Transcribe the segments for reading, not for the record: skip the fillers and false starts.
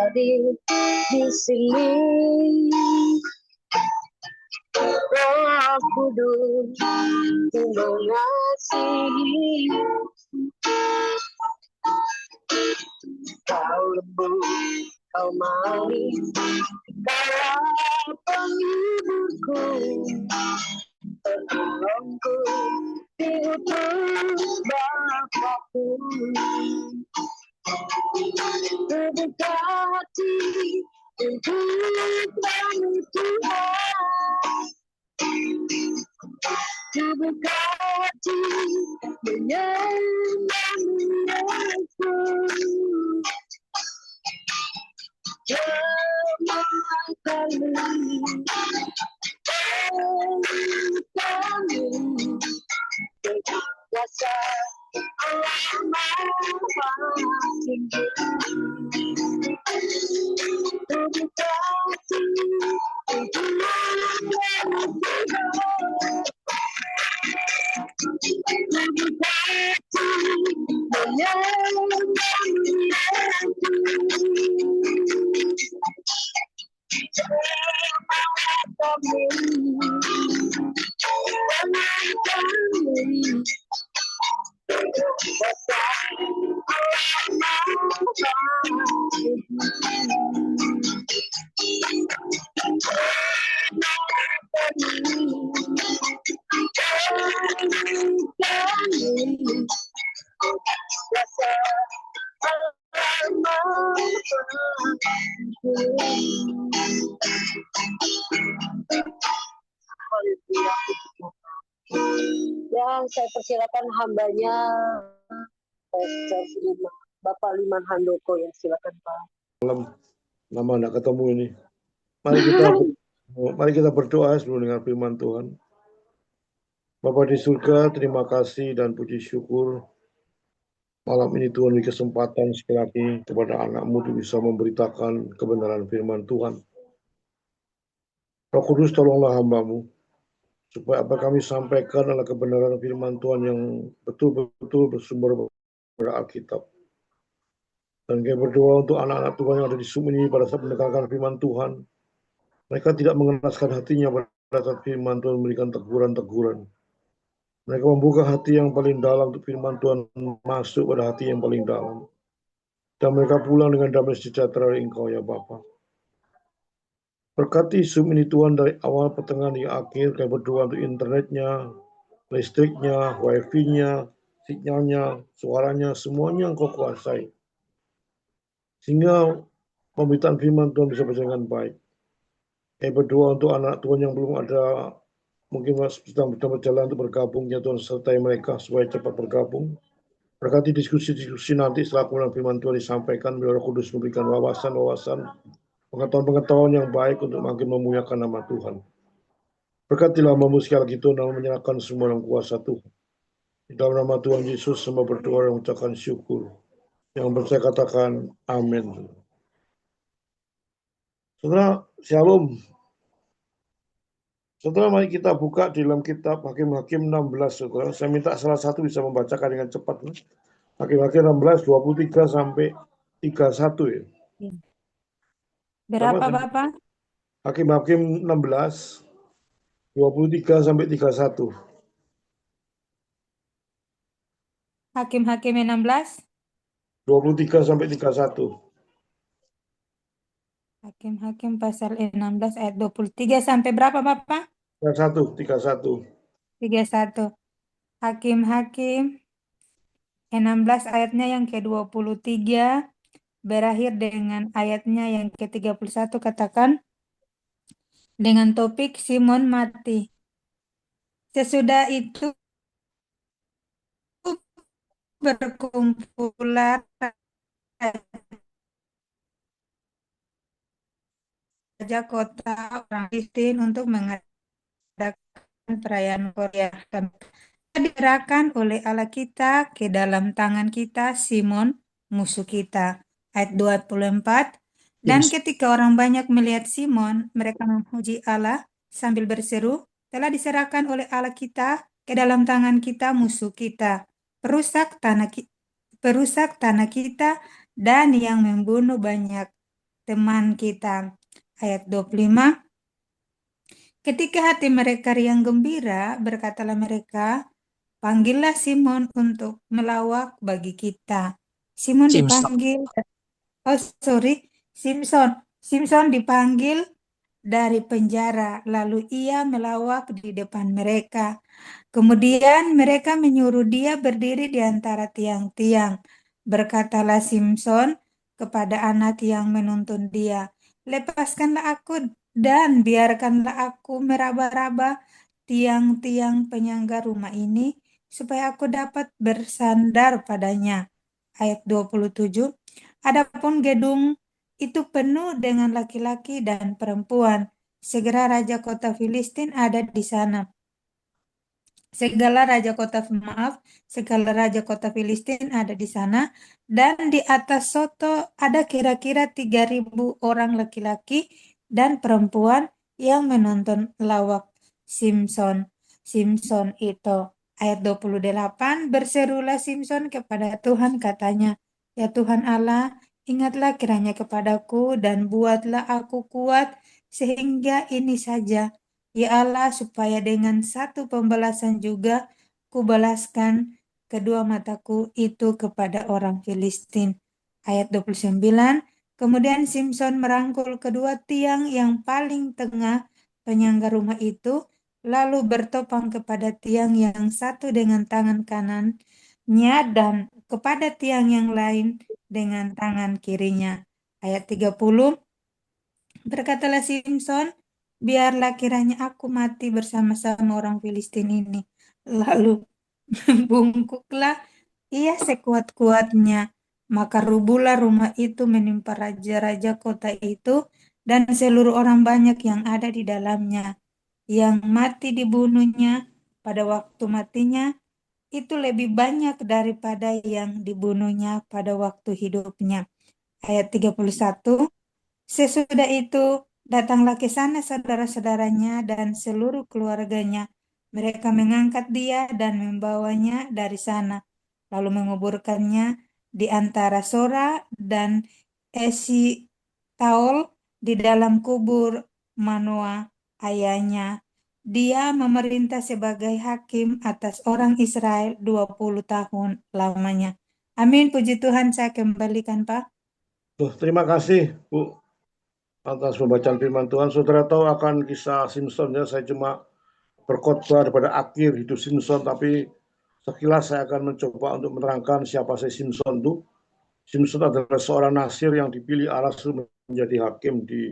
hadir di sini. Roh Kudus ku mengasihi, kau lembut, kau manis, kau penghiburku, penolongku, diutus Bapakku. Terbuka hati untuk kamu Tuhan, terbuka hati menyembahmu Yesus. Jemaat kami, kami berkuasa Allah Maha Tinggi. Terbuka hati untuk kamu Tuhan, terbuka hati menyembahmu Ya, saya persilakan hambanya Pastor Bapak Liman Handoko, ya silakan Pak. Lama tidak ketemu ini. Mari kita berdoa sebelum dengar firman Tuhan. Bapa di surga, terima kasih dan puji syukur malam ini Tuhan beri kesempatan sekali lagi kepada anak-Mu untuk bisa memberitakan kebenaran firman Tuhan. Roh Kudus, tolonglah hamba-Mu supaya apa kami sampaikan adalah kebenaran firman Tuhan yang betul-betul bersumber dari Alkitab. Dan kami berdoa untuk anak-anak Tuhan yang ada di Zoom ini pada saat mendengarkan firman Tuhan. Mereka tidak mengenaskan hatinya pada saat firman Tuhan memberikan teguran-teguran. Mereka membuka hati yang paling dalam untuk firman Tuhan masuk pada hati yang paling dalam. Dan mereka pulang dengan damai sejahtera dari Engkau ya Bapa. Berkati Zoom ini Tuhan dari awal, pertengahan, hingga akhir. Kami berdoa untuk internetnya, listriknya, wifi-nya, sinyalnya, suaranya, semuanya Engkau kuasai. Sehingga pemberitaan firman Tuhan bisa berjalan dengan baik. Kami berdoa untuk anak Tuhan yang belum ada, mungkin sedang berjalan untuk bergabung, ya Tuhan, sertai mereka supaya cepat bergabung. Berkati diskusi-diskusi nanti setelah kemudian firman Tuhan disampaikan, biar Roh Kudus memberikan wawasan-wawasan, pengetahuan-pengetahuan yang baik untuk makin memuliakan nama Tuhan. Berkatilah hamba-Mu sekali lagi Tuhan, dan menyerahkan semua dalam kuasa Tuhan. Di dalam nama Tuhan Yesus, semua berdoa dan mengucapkan syukur. Yang percaya katakan amin. Saudara, shalom. Saudara, mari kita buka di dalam kitab Hakim-Hakim 16, saudara. Saya minta salah satu bisa membacakan dengan cepat. Hakim-Hakim 16, 23 sampai 31 ya. Berapa Bapak? Hakim-Hakim 16, 23 sampai 31. Hakim-Hakim 16. 23 sampai 31. Hakim-Hakim pasal 16 ayat 23 sampai berapa Bapak? 31. 31. Hakim-Hakim 16 ayatnya yang ke-23 berakhir dengan ayatnya yang ke-31, katakan dengan topik Simon mati. Sesudah itu berkumpulan raja kota orang Filistin untuk mengadakan perayaan Korea. Diserahkan oleh Allah kita ke dalam tangan kita Simon musuh kita. Ayat 24. Dan ketika orang banyak melihat Simon, mereka memuji Allah sambil berseru, telah diserahkan oleh Allah kita ke dalam tangan kita musuh kita, perusak tanah kita dan yang membunuh banyak teman kita. Ayat 25, ketika hati mereka riang gembira, berkatalah mereka, panggillah Simon untuk melawak bagi kita. Simon Simpson. dipanggil, Simpson. Simpson dipanggil dari penjara, lalu ia melawak di depan mereka. Kemudian mereka menyuruh dia berdiri di antara tiang-tiang. Berkatalah Simpson kepada anak yang menuntun dia, lepaskanlah aku dan biarkanlah aku meraba-raba tiang-tiang penyangga rumah ini, supaya aku dapat bersandar padanya. Ayat 27, adapun gedung itu penuh dengan laki-laki dan perempuan. Segera raja kota Filistin ada di sana. Segala raja kota Filistin ada di sana, dan di atas soto ada kira-kira 3.000 orang laki-laki dan perempuan yang menonton lawak Simpson. Simpson itu. Ayat 28, berserulah Simpson kepada Tuhan, katanya, ya Tuhan Allah, ingatlah kiranya kepadaku dan buatlah aku kuat sehingga ini saja. Ya Allah, supaya dengan satu pembalasan juga kubalaskan kedua mataku itu kepada orang Filistin. Ayat 29, kemudian Simpson merangkul kedua tiang yang paling tengah penyangga rumah itu, lalu bertopang kepada tiang yang satu dengan tangan kanannya dan kepada tiang yang lain dengan tangan kirinya. Ayat 30, berkatalah Simpson, biarlah kiranya aku mati bersama-sama orang Filistin ini. Lalu bungkuklah ia sekuat-kuatnya. Maka rubuhlah rumah itu menimpa raja-raja kota itu dan seluruh orang banyak yang ada di dalamnya. Yang mati dibunuhnya pada waktu matinya itu lebih banyak daripada yang dibunuhnya pada waktu hidupnya. Ayat 31, sesudah itu datanglah ke sana saudara-saudaranya dan seluruh keluarganya. Mereka mengangkat dia dan membawanya dari sana, lalu menguburkannya di antara Sora dan Esitaol di dalam kubur Manoah ayahnya. Dia memerintah sebagai hakim atas orang Israel 20 tahun lamanya. Amin, puji Tuhan, saya kembalikan Pak. Terima kasih Bu atas pembacaan firman Tuhan. Saudara tahu akan kisah Simpson ya, saya cuma berkhotbah pada akhir hidup Simpson, tapi sekilas saya akan mencoba untuk menerangkan siapa si Simpson itu. Simpson adalah seorang nasir yang dipilih Allah menjadi hakim di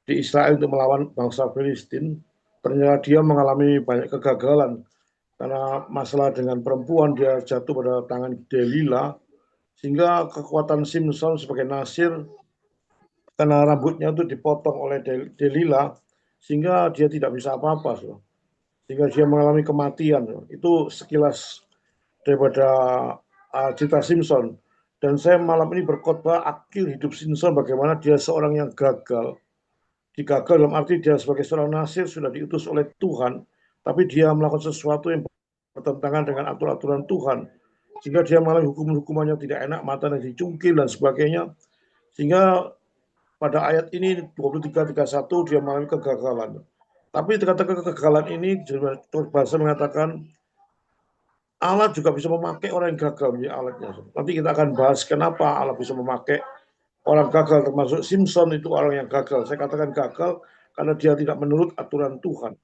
Israel untuk melawan bangsa Filistin. Ternyata dia mengalami banyak kegagalan karena masalah dengan perempuan, dia jatuh pada tangan Delila, sehingga kekuatan Simpson sebagai nasir karena rambutnya itu dipotong oleh Delila, sehingga dia tidak bisa apa-apa, sehingga dia mengalami kematian. Itu sekilas daripada cerita Simpson. Dan saya malam ini berkhotbah akhir hidup Simpson, bagaimana dia seorang yang gagal. Digagal dalam arti dia sebagai seorang nasir sudah diutus oleh Tuhan, tapi dia melakukan sesuatu yang bertentangan dengan aturan-aturan Tuhan, sehingga dia mengalami hukuman-hukuman yang tidak enak, matanya dicungkil dan sebagainya. Sehingga pada ayat ini 23-31 dia mengalami kegagalan. Tapi kata kegagalan ini bahasa mengatakan Allah juga bisa memakai orang yang gagal menjadi alatnya. Nanti kita akan bahas kenapa Allah bisa memakai orang gagal, termasuk Simpson itu orang yang gagal. Saya katakan gagal karena dia tidak menurut aturan Tuhan.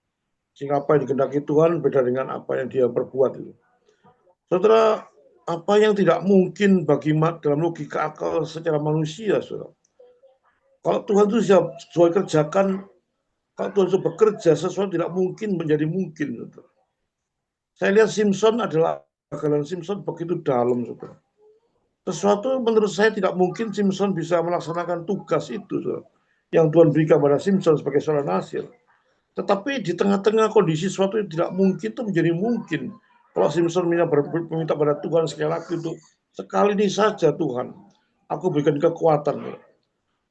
Sehingga apa yang dikehendaki Tuhan beda dengan apa yang dia perbuat itu. Saudara, apa yang tidak mungkin bagi dalam logika akal secara manusia, saudara. Kalau Tuhan itu sesuai kerjakan, kalau Tuhan itu bekerja, sesuatu tidak mungkin menjadi mungkin. Saudara. Saya lihat Simpson adalah kegagalan Simpson begitu dalam, saudara. Sesuatu menurut saya tidak mungkin Simpson bisa melaksanakan tugas itu, saudara, yang Tuhan berikan pada Simpson sebagai seorang nasir. Tetapi di tengah-tengah kondisi sesuatu yang tidak mungkin itu menjadi mungkin. Kalau Simpson meminta pada Tuhan sekali lagi untuk sekali ini saja Tuhan, aku berikan kekuatan.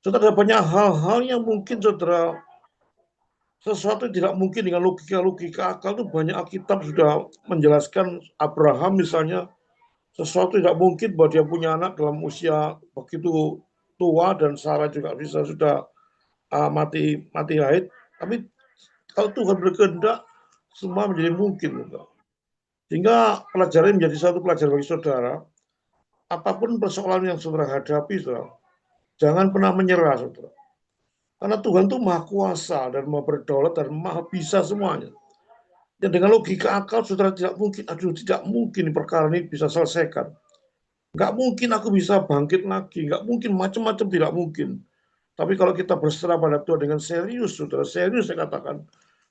Saudara, ada banyak hal-hal yang mungkin, saudara, sesuatu yang tidak mungkin dengan logika akal itu banyak Alkitab sudah menjelaskan. Abraham misalnya, sesuatu tidak mungkin bahwa dia punya anak dalam usia begitu tua dan Sarah juga bisa sudah mati haid. Tapi kalau Tuhan berkehendak, semua menjadi mungkin. Saudara. Sehingga pelajaran menjadi satu pelajaran bagi saudara. Apapun persoalan yang saudara hadapi, saudara, jangan pernah menyerah, saudara. Karena Tuhan itu maha kuasa dan maha berdaulat dan maha bisa semuanya. Dan dengan logika akal, saudara tidak mungkin perkara ini bisa selesaikan. Nggak mungkin aku bisa bangkit lagi, nggak mungkin macam-macam, tidak mungkin. Tapi kalau kita berserah pada Tuhan dengan serius, saudara, serius saya katakan,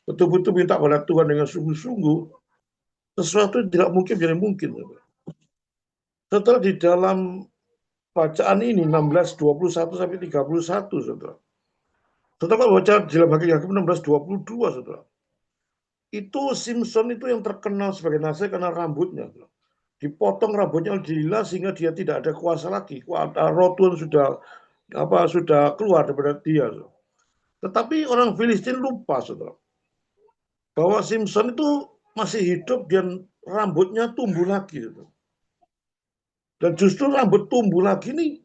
betul-betul minta pada Tuhan dengan sungguh-sungguh, sesuatu yang tidak mungkin menjadi mungkin. Saudara. Setelah di dalam bacaan ini 16:21 sampai 31, saudara. Saudara baca di dalam Hakim 16:22, saudara. Itu Simpson itu yang terkenal sebagai nasihat karena rambutnya. Saudara. Dipotong rambutnya Delila sehingga dia tidak ada kuasa lagi. Roh Tuhan sudah keluar daripada dia. Saudara. Tetapi orang Filistin lupa, saudara, bahwa Simpson itu masih hidup dan rambutnya tumbuh lagi. Saudara. Dan justru rambut tumbuh lagi ini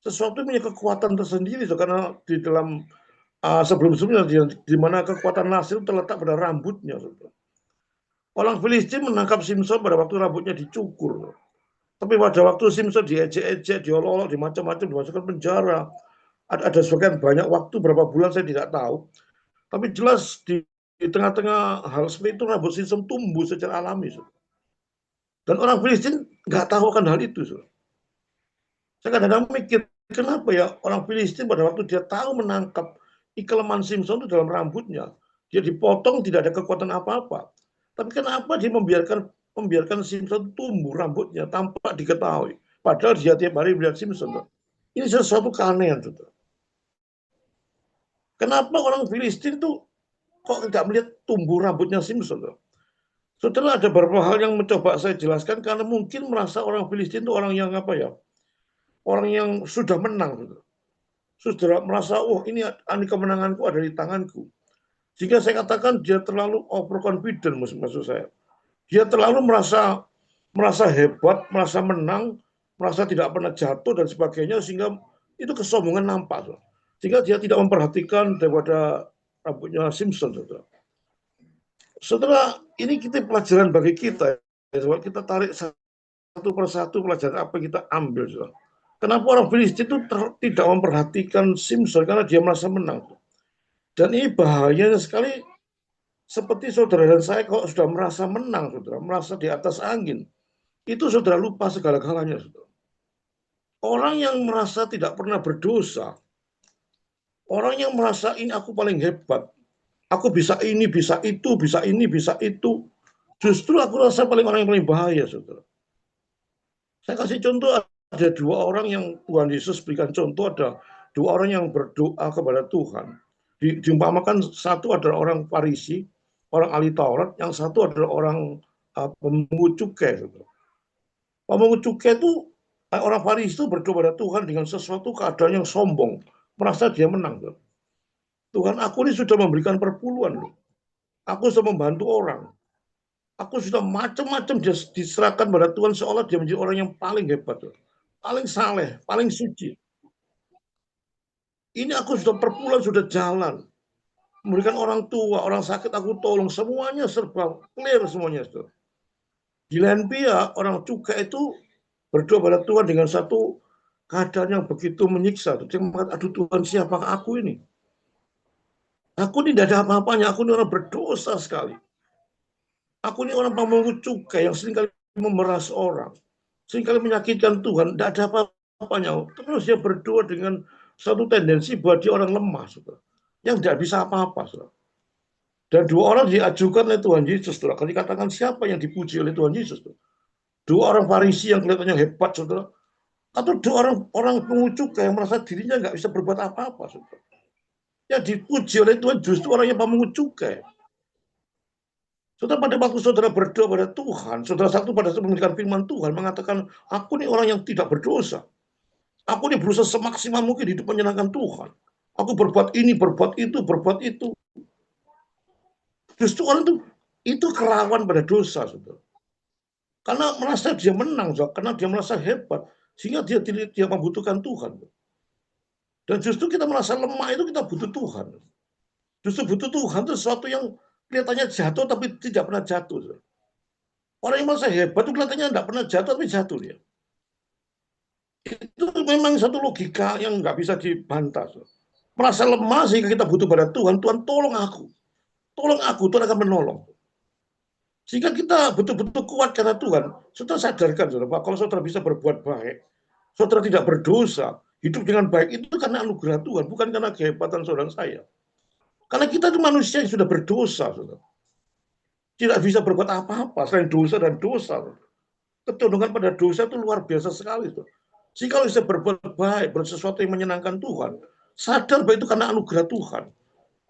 sesuatu yang punya kekuatan tersendiri, saudara, karena di dalam sebelum-sebelumnya di mana kekuatan Nasir terletak pada rambutnya. Saudara. Orang Filistin menangkap Simpson pada waktu rambutnya dicukur. Tapi pada waktu Simpson diejek-ejek, diolok-olok, dimacam-macam, dimasukkan penjara. Ada sebagian banyak waktu, berapa bulan saya tidak tahu. Tapi jelas di tengah-tengah hal seperti itu rambut Simpson tumbuh secara alami. Saudara. Dan orang Filistin nggak tahu akan hal itu. Saudara. Saya kadang-kadang mikir, kenapa ya orang Filistin pada waktu dia tahu menangkap kelemahan Simpson itu dalam rambutnya. Dia dipotong, tidak ada kekuatan apa-apa. Tapi kenapa dia membiarkan Simpson tumbuh rambutnya tanpa diketahui. Padahal dia tiap hari melihat Simpson. Ini sesuatu keanehan. Saudara. Kenapa orang Filistin itu kok tidak melihat tumbuh rambutnya Simpson? Saudara, ada beberapa hal yang mencoba saya jelaskan karena mungkin merasa orang Filistin itu orang yang apa ya? Orang yang sudah menang. Saudara merasa, oh ini kemenanganku ada di tanganku. Sehingga saya katakan dia terlalu overconfident maksud saya. Dia terlalu merasa hebat, merasa menang, merasa tidak pernah jatuh dan sebagainya sehingga itu kesombongan nampak. Saudara. Sehingga dia tidak memperhatikan daripada rambutnya Simpson. Saudara. Saudara, ini kita pelajaran bagi kita. Kita tarik satu persatu pelajaran apa yang kita ambil. Saudara. Kenapa orang Filistin itu tidak memperhatikan Simpson karena dia merasa menang. Dan ini bahayanya sekali seperti saudara dan saya kalau sudah merasa menang, saudara, merasa di atas angin. Itu saudara lupa segala-galanya. Saudara. Orang yang merasa tidak pernah berdosa, orang yang merasa ini aku paling hebat, aku bisa ini, bisa itu, bisa ini, bisa itu. Justru aku rasa orang yang paling bahaya, saudara. Saya kasih contoh, ada dua orang yang Tuhan Yesus berikan contoh, ada dua orang yang berdoa kepada Tuhan. Diumpamakan satu adalah orang Farisi, orang ahli Taurat, yang satu adalah orang pemungut cukai. Saudara. Pemungut cukai itu, orang Farisi itu berdoa kepada Tuhan dengan sesuatu keadaan yang sombong, merasa dia menang. Saudara. Tuhan, aku ini sudah memberikan perpuluhan loh. Aku sudah membantu orang. Aku sudah macam-macam diserahkan pada Tuhan seolah dia menjadi orang yang paling hebat. Loh. Paling saleh, paling suci. Ini aku sudah perpuluhan, sudah jalan. Memberikan orang tua, orang sakit aku tolong. Semuanya serba clear semuanya. Saudara. Di lain pihak, orang cukai itu berdoa pada Tuhan dengan satu keadaan yang begitu menyiksa. Dia mengatakan, aduh Tuhan, siapakah aku ini? Aku ini tidak ada apa-apanya, aku ini orang berdosa sekali. Aku ini orang pemungut cukai yang seringkali memeras orang. Seringkali menyakitkan Tuhan, tidak ada apa-apanya. Terus dia berdoa dengan satu tendensi bahwa dia orang lemah. Saudara. Yang tidak bisa apa-apa. Saudara. Dan dua orang diajukan oleh Tuhan Yesus. Saudara. Kalau dikatakan siapa yang dipuji oleh Tuhan Yesus? Saudara. Dua orang Farisi yang kelihatannya hebat. Saudara. Atau dua orang pemungut cukai yang merasa dirinya nggak bisa berbuat apa-apa. Saudara. Yang dipuji oleh Tuhan justru orang yang pemungut cukai. Saudara, pada waktu saudara berdoa pada Tuhan, saudara satu pada saat memberikan firman Tuhan mengatakan, aku ini orang yang tidak berdosa. Aku ini berusaha semaksimal mungkin hidup menyenangkan Tuhan. Aku berbuat ini, berbuat itu, berbuat itu. Justru orang itu kerawan pada dosa, saudara. Karena merasa dia menang, saudara. Karena dia merasa hebat, sehingga dia membutuhkan Tuhan. Dan justru kita merasa lemah itu kita butuh Tuhan. Justru butuh Tuhan itu sesuatu yang kelihatannya jatuh tapi tidak pernah jatuh. Orang yang merasa hebat itu kelihatannya tidak pernah jatuh tapi jatuh dia. Itu memang satu logika yang nggak bisa dibantah. Merasa lemah sehingga kita butuh pada Tuhan. Tuhan tolong aku. Tolong aku, Tuhan akan menolong. Sehingga kita betul-betul kuat karena Tuhan. Saudara sadarkan, saudara, bahwa kalau saudara bisa berbuat baik, saudara tidak berdosa, hidup dengan baik, itu karena anugerah Tuhan, bukan karena kehebatan saudara saya. Karena kita itu manusia yang sudah berdosa, saudara. Tidak bisa berbuat apa-apa selain dosa dan dosa. Ketundungan pada dosa itu luar biasa sekali. Saudara. Jika kalau bisa berbuat baik, bersesuatu yang menyenangkan Tuhan, sadar bahwa itu karena anugerah Tuhan.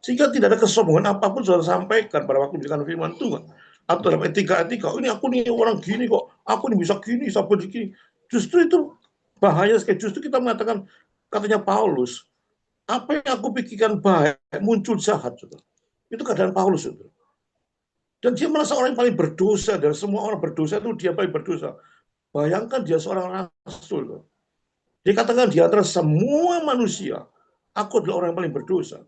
Sehingga tidak ada kesombongan apapun saudara sampaikan pada waktu mendengarkan firman Tuhan. Atau dalam etika-etika, ini aku nih orang gini kok, aku nih bisa gini, sampai begini. Justru itu bahaya sekali. Justru kita mengatakan, katanya Paulus, apa yang aku pikirkan baik, muncul jahat. Saudara. Itu keadaan Paulus. Saudara. Dan dia merasa orang yang paling berdosa, dan semua orang berdosa itu dia paling berdosa. Bayangkan dia seorang rasul. Saudara. Dia katakan di antara semua manusia, aku adalah orang yang paling berdosa.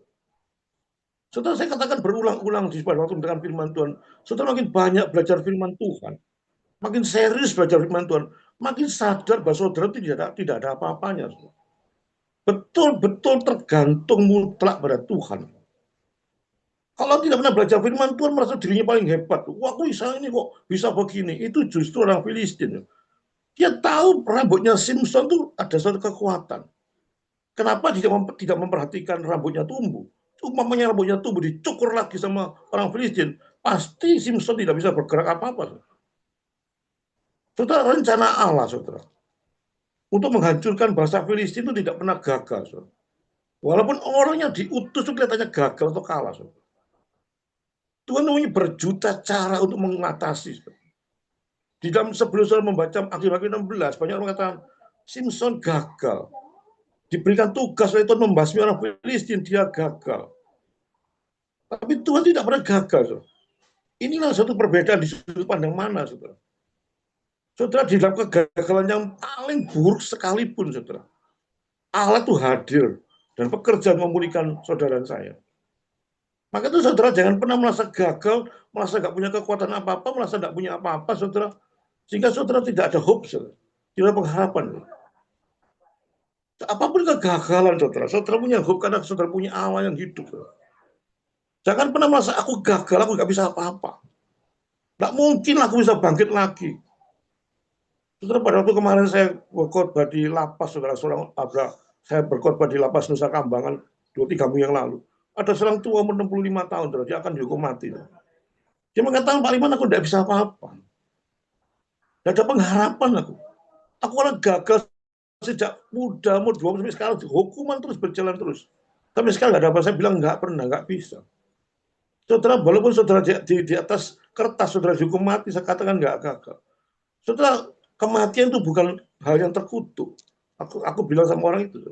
Saudara, saya katakan berulang-ulang di waktu mendengarkan firman Tuhan. Saudara makin banyak belajar firman Tuhan, makin serius belajar firman Tuhan, makin sadar bahwa saudara tidak ada apa-apanya. Betul-betul tergantung mutlak pada Tuhan. Kalau tidak pernah belajar firman Tuhan, merasa dirinya paling hebat. Wah, aku bisa ini kok, bisa begini. Itu justru orang Filistin. Dia tahu rambutnya Simpson itu ada suatu kekuatan. Kenapa tidak memperhatikan rambutnya tumbuh? Umpamanya rambutnya tumbuh dicukur lagi sama orang Filistin, pasti Simpson tidak bisa bergerak apa-apa. Saudara, rencana Allah, saudara, untuk menghancurkan bangsa Filistin itu tidak pernah gagal. Saudara. Walaupun orang yang diutus itu kelihatannya gagal atau kalah. Saudara. Tuhan punya berjuta cara untuk mengatasi. Saudara. Di dalam sebelum saudara membaca Akib-Akib 16, banyak orang mengatakan Simpson gagal. Diberikan tugas oleh Tuhan membasmi orang Filistin, dia gagal. Tapi Tuhan tidak pernah gagal. Saudara. Inilah satu perbedaan di sudut pandang mana, saudara. Saudara, di dalam kegagalan yang paling buruk sekalipun, saudara, Allah itu hadir dan pekerjaan memulihkan saudara dan saya. Maka itu saudara jangan pernah merasa gagal, merasa nggak punya kekuatan apa-apa, merasa nggak punya apa-apa, saudara. Sehingga saudara tidak ada hope, saudara. Tidak ada pengharapan. Apapun kegagalan, saudara punya hope karena saudara punya Allah yang hidup, saudara. Jangan pernah merasa aku gagal, aku nggak bisa apa-apa. Nggak mungkin aku bisa bangkit lagi. Saudara, pada waktu kemarin saya berkhotbah di lapas, saudara, saya berkhotbah di lapas Nusa Kambangan 2-3 minggu yang lalu. Ada seorang tua umur 65 tahun, saudara, dia akan dihukum mati. Dia mengatakan, Pak Liman, aku tidak bisa apa-apa. Tidak ada pengharapan aku. Aku orang gagal sejak muda, umur 20 sampai sekarang, hukuman terus berjalan terus. Tapi sekarang nggak ada apa, saya bilang nggak pernah, nggak bisa. Saudara, walaupun saudara di atas kertas saudara dihukum mati, saya katakan nggak gagal. Saudara, kematian itu bukan hal yang terkutuk. Aku bilang sama orang itu.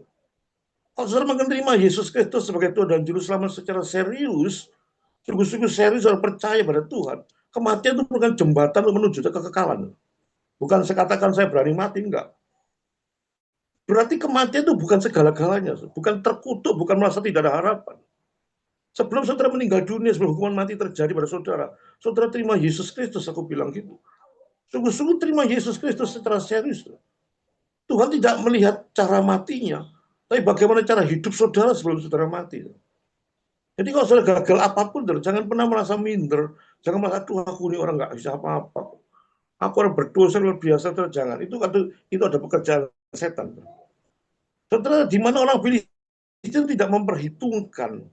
Kalau saudara menerima Yesus Kristus sebagai Tuhan dan Juru Selamat secara serius, sungguh-sungguh serius saudara percaya pada Tuhan, kematian itu bukan jembatan untuk menuju ke kekekalan. Bukan saya katakan saya berani mati, enggak. Berarti kematian itu bukan segala-galanya, bukan terkutuk, bukan merasa tidak ada harapan. Sebelum saudara meninggal dunia, sebelum hukuman mati terjadi pada saudara, saudara terima Yesus Kristus, aku bilang gitu. Sungguh-sungguh terima Yesus Kristus secara serius. Tuhan tidak melihat cara matinya, tapi bagaimana cara hidup saudara sebelum saudara mati. Jadi kalau saudara gagal apapun, jangan pernah merasa minder, jangan merasa, aduh aku ini orang nggak bisa apa-apa. Aku orang berdosa luar biasa, jangan. Itu ada pekerjaan setan. Saudara, di mana orang Filistin tidak memperhitungkan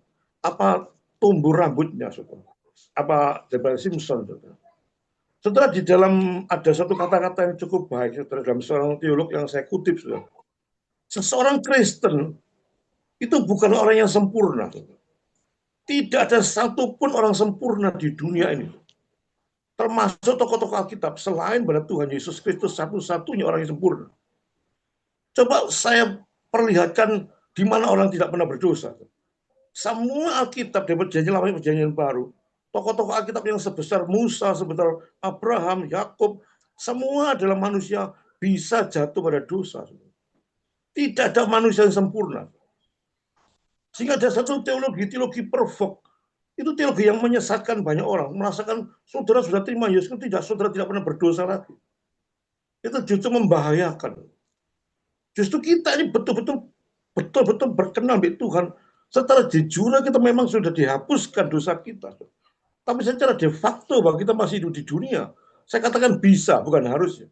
apa tumbuh rambutnya, saudara. Apa Jabal Simpson, saudara. Saudara, di dalam ada satu kata-kata yang cukup baik, saudara, dalam seorang teolog yang saya kutip, saudara. Seseorang Kristen itu bukan orang yang sempurna, saudara. Tidak ada satupun orang sempurna di dunia ini. Termasuk tokoh-tokoh Alkitab, selain pada Tuhan Yesus Kristus satu-satunya orang yang sempurna. Coba saya perlihatkan di mana orang tidak pernah berdosa. Semua Alkitab dari Perjanjian Lama dan Perjanjian Baru, tokoh-tokoh Alkitab yang sebesar Musa, sebesar Abraham, Yakub, semua adalah manusia bisa jatuh pada dosa. Tidak ada manusia yang sempurna. Sehingga ada satu teologi provok. Itu teologi yang menyesatkan banyak orang. Merasakan saudara sudah terima Yesus, tidak, saudara tidak pernah berdosa lagi. Itu justru membahayakan. Justru kita ini betul-betul berkenan dengan Tuhan. Secara jujur kita memang sudah dihapuskan dosa kita. Tapi secara de facto bahwa kita masih hidup di dunia, saya katakan bisa, bukan harusnya.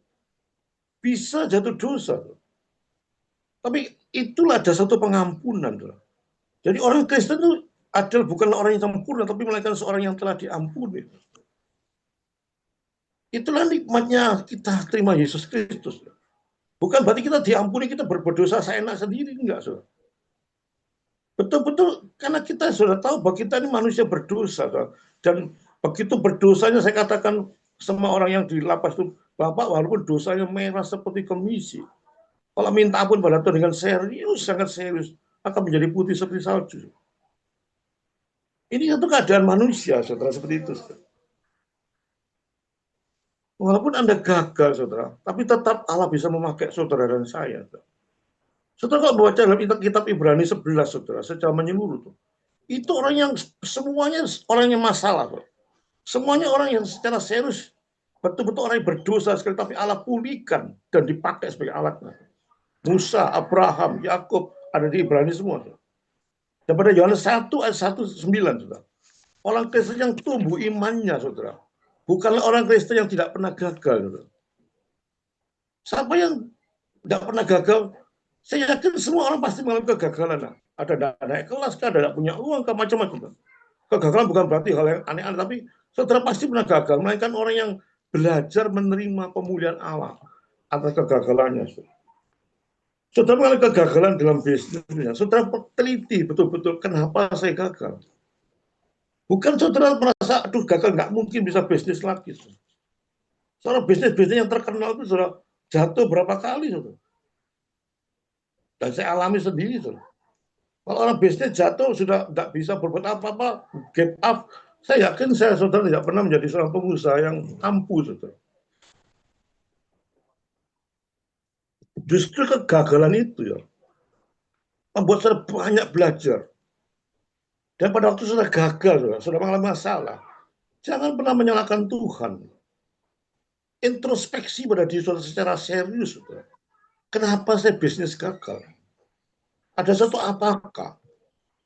Bisa jatuh dosa. Tapi itulah ada satu pengampunan. Jadi orang Kristen itu adalah bukanlah orang yang sempurna, tapi melainkan seorang yang telah diampuni. Itulah nikmatnya kita terima Yesus Kristus. Bukan berarti kita diampuni, kita berdosa seenak sendiri, enggak, saudara. Betul-betul karena kita sudah tahu bahwa kita ini manusia berdosa, saudara. Dan begitu berdosanya saya katakan semua orang yang di lapas itu, Bapak walaupun dosanya merah seperti kemisi, kalau minta ampun pada Tuhan dengan serius, sangat serius, akan menjadi putih seperti salju. Ini satu keadaan manusia, saudara, seperti itu, saudara. Walaupun Anda gagal, saudara, tapi tetap Allah bisa memakai saudara dan saya. Saudara, kalau baca dalam kitab Ibrani 11, saudara, secara menyeluruh, itu orang yang semuanya orang yang masalah. Saudara. Semuanya orang yang secara serius, betul-betul orang yang berdosa sekali, tapi Allah pulihkan dan dipakai sebagai alatnya. Musa, Abraham, Yakub, ada di Ibrani semua. Saudara. Dan pada Yohanes 1 ayat 1:9, saudara. Orang Kristen yang tumbuh imannya, saudara. Bukanlah orang Kristen yang tidak pernah gagal, saudara. Siapa yang tidak pernah gagal, saya yakin semua orang pasti mengalami kegagalan. Ada tidak naik kelas, ada tidak punya uang, macam-macam. Kegagalan bukan berarti hal yang aneh-aneh, tapi saudara pasti pernah gagal. Melainkan orang yang belajar menerima pemulihan Allah atas kegagalannya. Saudara mengalami kegagalan dalam bisnisnya, saudara teliti betul-betul kenapa saya gagal. Bukan saudara merasa, aduh gagal, nggak mungkin bisa bisnis lagi. Saudara bisnis-bisnis yang terkenal itu saudara jatuh berapa kali, saudara. Dan saya alami sendiri, saudara. Kalau orang bisnis jatuh sudah tidak bisa berbuat apa-apa, give up, saya yakin saudara tidak pernah menjadi seorang pengusaha yang ampuh, saudara. Justru kegagalan itu ya membuat saudara banyak belajar. Dan pada waktu saudara gagal, saudara mengalami masalah, jangan pernah menyalahkan Tuhan. Introspeksi pada diri saudara secara serius, saudara. Kenapa saya bisnis gagal? Ada satu apakah?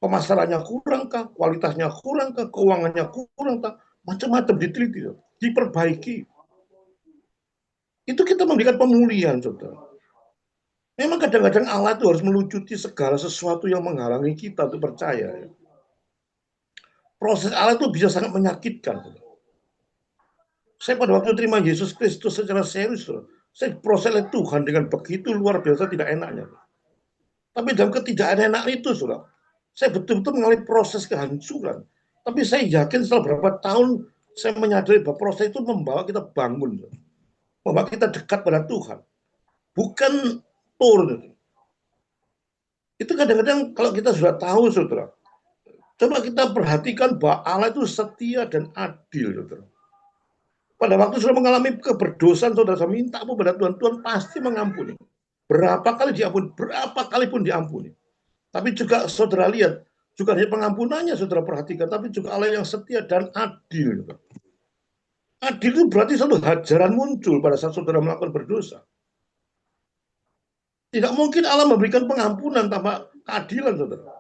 Pemasarannya kurangkah? Kualitasnya kurangkah? Keuangannya kurangkah? Macam-macam diteliti, diperbaiki. Itu kita memberikan pemulihan, saudara. Memang kadang-kadang Allah itu harus melucuti segala sesuatu yang menghalangi kita untuk percaya. Proses Allah itu bisa sangat menyakitkan. Saya pada waktu terima Yesus Kristus secara serius, saya proses oleh Tuhan dengan begitu luar biasa tidak enaknya. Tapi dalam ketidakenakan itu, saudara, saya betul-betul mengalami proses kehancuran. Tapi saya yakin setelah beberapa tahun saya menyadari bahwa proses itu membawa kita bangun, membawa kita dekat pada Tuhan. Bukan turun. Itu kadang-kadang kalau kita sudah tahu, saudara, coba kita perhatikan bahwa Allah itu setia dan adil, saudara. Pada waktu sudah mengalami keberdosaan, saudara, saya minta ampun pada Tuhan, Tuhan pasti mengampuni. Berapa kali diampuni, berapa kali pun diampuni. Tapi juga saudara lihat, juga hanya pengampunannya saudara perhatikan, tapi juga Allah yang setia dan adil. Adil itu berarti satu hajaran muncul pada saat saudara melakukan berdosa. Tidak mungkin Allah memberikan pengampunan tanpa keadilan, saudara.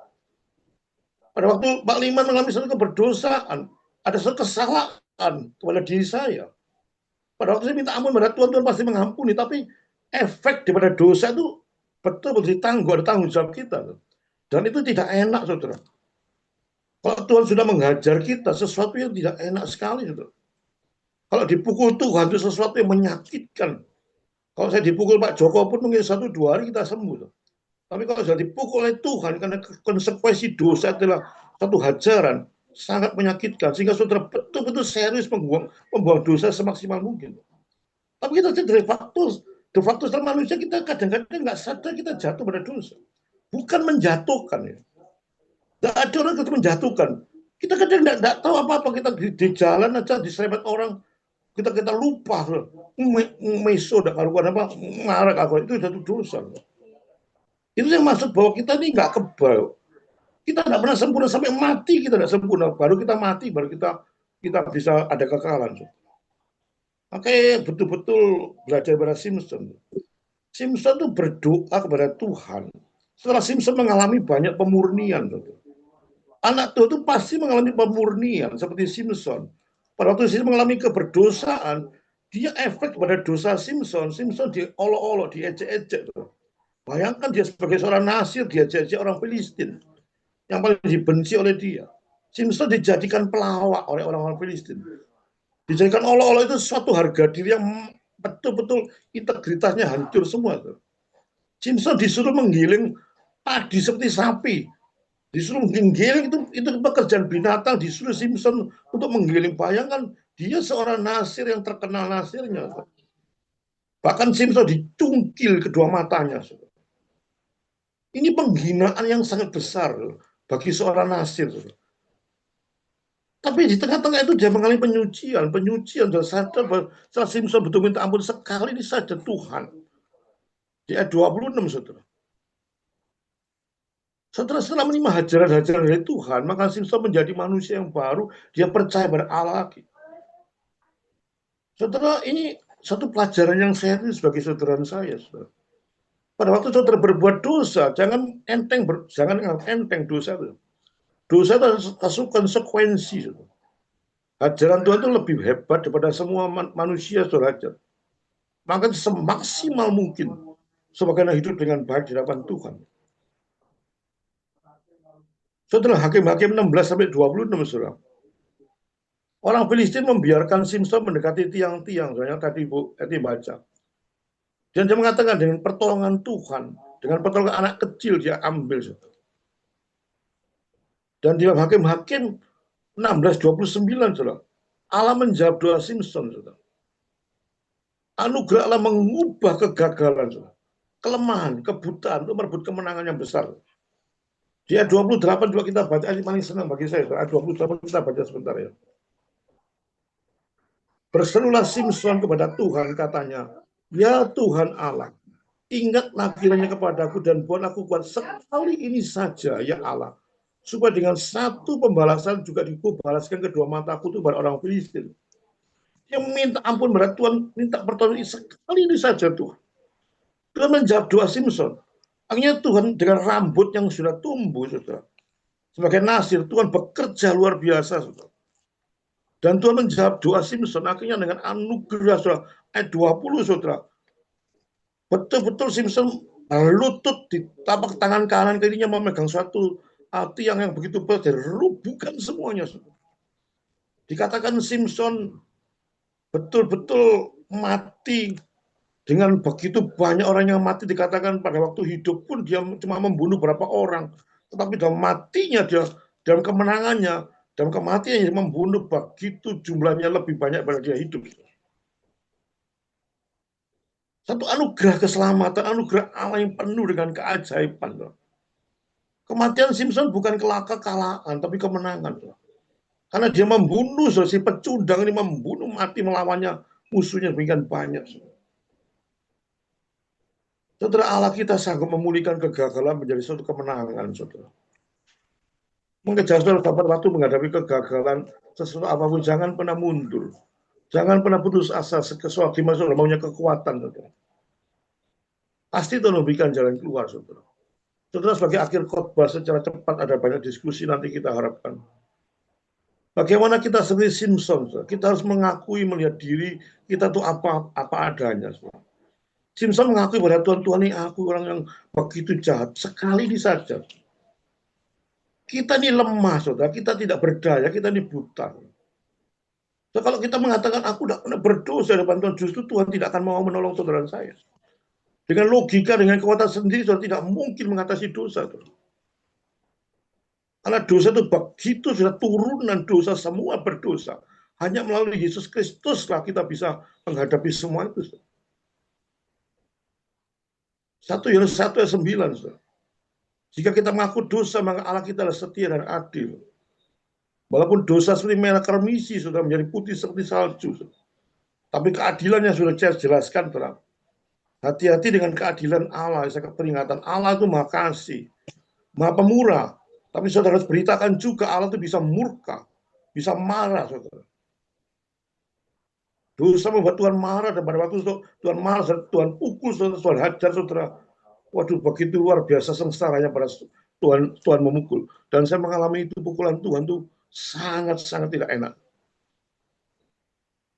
Pada waktu Pak Liman mengalami satu keberdosaan, ada satu kesalahan kepada diri saya. Pada waktu saya minta ampun pada Tuhan, Tuhan pasti mengampuni. Tapi efek daripada dosa itu betul-betul ditanggung, ada tanggung jawab kita. Dan itu tidak enak, saudara. Kalau Tuhan sudah menghajar kita, sesuatu yang tidak enak sekali, saudara. Kalau dipukul Tuhan itu sesuatu yang menyakitkan. Kalau saya dipukul Pak Joko pun mungkin 1-2 hari kita sembuh. Tapi kalau sudah dipukul oleh Tuhan, karena konsekuensi dosa adalah satu hajaran, sangat menyakitkan. Sehingga saudara betul-betul serius membuang dosa semaksimal mungkin. Tapi kita de facto setelah manusia kita kadang-kadang nggak sadar kita jatuh pada dosa. Bukan menjatuhkan. Ya. Nggak ada orang yang menjatuhkan. Kita kadang nggak tahu apa-apa. Kita di jalan aja diserempet orang. Kita lupa. Meso, karuan apa, marah, itu satu dosa. Itu yang maksud bahwa kita ini nggak kebal. Kita tidak pernah sempurna sampai mati, kita tidak sempurna. Baru kita mati, baru kita bisa ada kekalahan. Oke, betul-betul belajar pada Simpson. Simpson itu berdoa kepada Tuhan. Setelah Simpson mengalami banyak pemurnian. Anak Tuhan itu pasti mengalami pemurnian seperti Simpson. Pada waktu Simpson mengalami keberdosaan, dia efek pada dosa Simpson. Simpson diolok-olok, diejek-ejek. Bayangkan dia sebagai seorang Nasir, dia ejek orang Filistin yang paling dibenci oleh dia. Simpson dijadikan pelawak oleh orang-orang Filistin. Dijadikan olok-olok itu suatu harga diri yang betul-betul integritasnya hancur semua. Simpson disuruh menggiling padi seperti sapi. Disuruh menggiling itu pekerjaan binatang, disuruh Simpson untuk menggiling. Bayangkan dia seorang Nasir yang terkenal Nasirnya. Bahkan Simpson dicungkil kedua matanya. Ini penghinaan yang sangat besar bagi seorang Nasir. Tapi di tengah-tengah itu dia mengalami penyucian dan sadar bahwa setelah Simpson betul minta ampun sekali ini saja Tuhan. Di ayat 26, saudara. Setelah menerima hajaran-hajaran dari Tuhan, maka Simpson menjadi manusia yang baru, dia percaya pada Allah lagi. Saudara, ini satu pelajaran yang serius bagi saudara saya, saudara. Pada waktu saudara berbuat dosa, jangan enteng dosa itu. Dosa itu harus konsekuensi, saudara. Ajaran Tuhan itu lebih hebat daripada semua manusia, saudara. Maka semaksimal mungkin sebagaimana hidup dengan baik di hadapan Tuhan. Saudara, Hakim-Hakim 16-26, saudara. Orang Filistin membiarkan Simpson mendekati tiang-tiang, yang tadi Bu Eti baca. Dan dia mengatakan dengan pertolongan Tuhan, dengan pertolongan anak kecil dia ambil, saudara. Dan di Hakim-Hakim 16-29, saudara, Allah menjawab doa Simpson, saudara. Anugerah Allah mengubah kegagalan, saudara. Kelemahan, kebutaan untuk merebut kemenangan yang besar. Di ayat 28 juga kita baca, ini paling senang bagi saya. Ayat 28 kita baca sebentar ya. Berserulah Simpson kepada Tuhan, katanya, ya Tuhan Allah, ingatlah kiranya kepadaku dan buat aku kuat sekali ini saja, ya Allah. Supaya dengan satu pembalasan juga dikubalaskan kedua mataku itu pada orang Filistin. Yang minta ampun pada Tuhan, minta pertolongan sekali ini saja Tuhan. Tuhan menjawab doa Simpson. Akhirnya Tuhan dengan rambut yang sudah tumbuh, saudara. Sebagai Nasir, Tuhan bekerja luar biasa, saudara. Dan Tuhan menjawab doa Simpson akhirnya dengan anugerah, saudara. Ayat 20, saudara. Betul-betul Simpson berlutut di tapak tangan kanan kirinya memegang suatu tiang yang begitu besar, rubuhkan semuanya, saudara. Dikatakan Simpson betul-betul mati. Dengan begitu banyak orang yang mati, dikatakan pada waktu hidup pun dia cuma membunuh berapa orang. Tetapi dalam matinya dia, dalam kemenangannya, dalam kematiannya membunuh begitu jumlahnya lebih banyak pada dia hidup. Satu anugerah keselamatan, anugerah Allah yang penuh dengan keajaiban. Kematian Simpson bukan kekalahan, tapi kemenangan. Karena dia membunuh, si pecundang ini membunuh, mati melawannya, musuhnya demikian banyak. Saudara, Allah kita sanggup memulihkan kegagalan menjadi suatu kemenangan, saudara. Mengejar saudara dapat waktu menghadapi kegagalan sesuatu apapun, jangan pernah mundur. Jangan pernah putus asa, sesuatu gimana saudara maunya kekuatan, saudara. Pasti Tuhan memberikan jalan keluar, saudara. Saudara, sebagai akhir khotbah secara cepat ada banyak diskusi nanti kita harapkan. Bagaimana kita seperti Simpson, saudara. Kita harus mengakui, melihat diri kita tuh apa adanya, saudara. Simpson mengakui pada Tuhan ini aku orang yang begitu jahat. Sekali ini saja. Kita ini lemah, saudara. Kita tidak berdaya, kita ini buta. So, kalau kita mengatakan aku tidak pernah berdosa di depan Tuhan, justru Tuhan tidak akan mau menolong saudara saya. Dengan logika, dengan kekuatan sendiri, saudara tidak mungkin mengatasi dosa. Saudara. Karena dosa itu begitu sudah turunan dosa, semua berdosa. Hanya melalui Yesus Kristuslah kita bisa menghadapi semua itu. Saudara. 1 Yohanes 1 ayat 9. Saudara. Jika kita mengaku dosa, maka Allah kita adalah setia dan adil. Walaupun dosa seperti merah kermisi sudah menjadi putih seperti salju. Saudara. Tapi keadilannya sudah saya jelaskan. Saudara. Hati-hati dengan keadilan Allah. Peringatan Allah itu maha kasih, maha pemurah. Tapi saudara harus beritakan juga Allah itu bisa murka, bisa marah, saudara. Dosa membuat Tuhan marah, dan pada waktu Tuhan marah, Tuhan pukul, saudara, Tuhan hajar, saudara. Waduh, begitu luar biasa sengsaranya pada Tuhan memukul. Dan saya mengalami itu, pukulan Tuhan itu sangat-sangat tidak enak.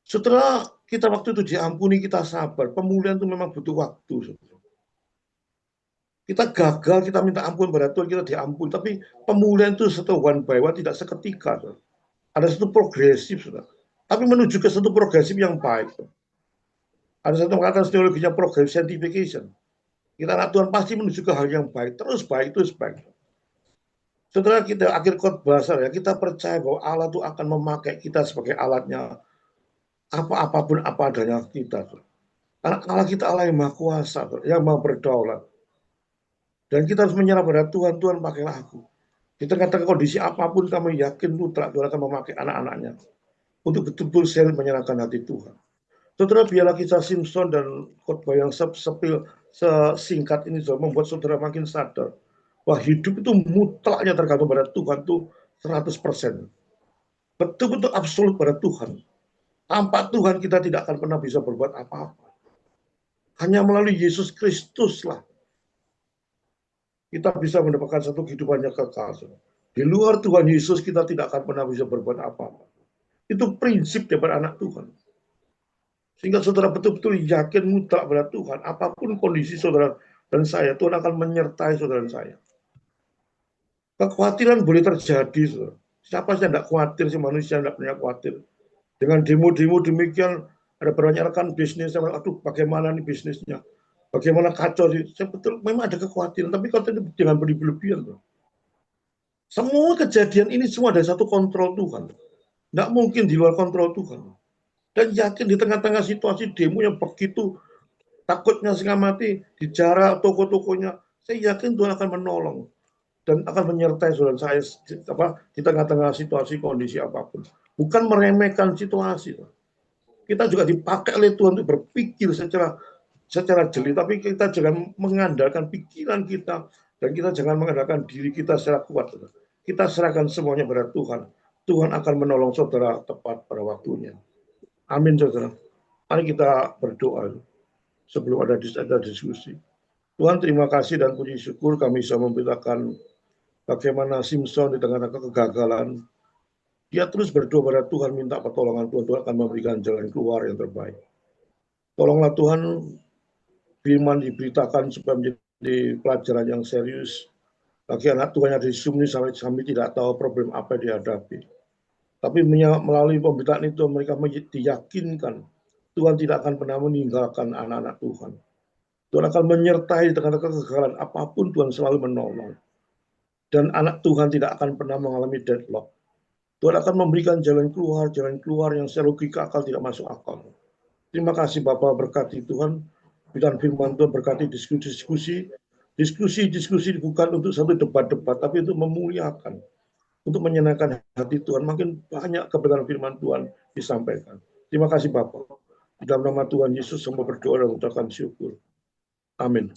Setelah kita waktu itu diampuni, kita sabar. Pemulihan itu memang butuh waktu, saudara. Kita gagal, kita minta ampun pada Tuhan, kita diampuni. Tapi pemulihan itu satu one by one, tidak seketika. Saudara. Ada satu progresif, saudara. Tapi menuju ke satu progresif yang baik. Saudara. Ada satu kata teologinya progressive sanctification. Kita anak Tuhan pasti menuju ke hal yang baik, terus baik. Setelah kita akhir khotbah ya, kita percaya bahwa Allah itu akan memakai kita sebagai alatnya, apapun apa adanya kita. Karena Allah kita Allah yang maha kuasa, yang maha berdaulat. Dan kita harus menyerah pada Tuhan, Tuhan pakailah aku. Di tengah-tengah kondisi apapun kami yakin Tuhan akan memakai anak-anaknya untuk betul-betul serius menyerahkan hati Tuhan. Saudara, biarlah kisah Simpson dan khotbah yang sesingkat ini membuat saudara makin sadar bahwa hidup itu mutlaknya tergantung pada Tuhan itu 100%. Betul-betul absolut pada Tuhan. Tanpa Tuhan kita tidak akan pernah bisa berbuat apa-apa. Hanya melalui Yesus Kristus lah kita bisa mendapatkan satu kehidupan yang kekal. Di luar Tuhan Yesus kita tidak akan pernah bisa berbuat apa-apa. Itu prinsip daripada anak Tuhan. Sehingga saudara betul-betul yakin mutlak pada Tuhan. Apapun kondisi saudara dan saya, Tuhan akan menyertai saudara dan saya. Kekhawatiran boleh terjadi, saudara. Siapa sih yang tidak khawatir, si manusia tidak punya khawatir. Dengan demo-demo demikian, ada banyak rekan bisnis, aduh bagaimana nih bisnisnya. Bagaimana kacau sih. Saya betul, memang ada kekhawatiran. Tapi kalau jangan berlebihan. Semua kejadian ini semua ada satu kontrol Tuhan. Tidak mungkin di luar kontrol Tuhan. Dan yakin di tengah-tengah situasi demo yang begitu takutnya setengah mati, dijarah toko-tokonya, saya yakin Tuhan akan menolong dan akan menyertai saudara saya di tengah-tengah situasi kondisi apapun. Bukan meremehkan situasi. Kita juga dipakai oleh Tuhan untuk berpikir secara jeli, tapi kita jangan mengandalkan pikiran kita dan kita jangan mengandalkan diri kita secara kuat. Kita serahkan semuanya pada Tuhan. Tuhan akan menolong saudara tepat pada waktunya. Amin, saudara. Mari kita berdoa sebelum ada diskusi. Tuhan, terima kasih dan puji syukur kami bisa memberitakan bagaimana Simpson di tengah-tengah kegagalan. Dia terus berdoa pada Tuhan, minta pertolongan Tuhan. Tuhan akan memberikan jalan keluar yang terbaik. Tolonglah Tuhan, firman diberitakan supaya menjadi pelajaran yang serius. Bagi anak Tuhan yang ada di Zoom ini sampai tidak tahu problem apa yang dihadapi. Tapi melalui pemberitaan itu mereka diyakinkan Tuhan tidak akan pernah meninggalkan anak-anak Tuhan. Tuhan akan menyertai di tengah-tengah kegagalan apapun, Tuhan selalu menolong. Dan anak Tuhan tidak akan pernah mengalami deadlock. Tuhan akan memberikan jalan keluar yang secara logika akal tidak masuk akal. Terima kasih Bapak, berkati Tuhan. Dan firman Tuhan berkati diskusi bukan untuk satu debat-debat, tapi untuk memuliakan. Untuk menyenangkan hati Tuhan, makin banyak kebenaran firman Tuhan disampaikan. Terima kasih Bapak. Di dalam nama Tuhan Yesus, semua berdoa dan mengucapkan syukur. Amin.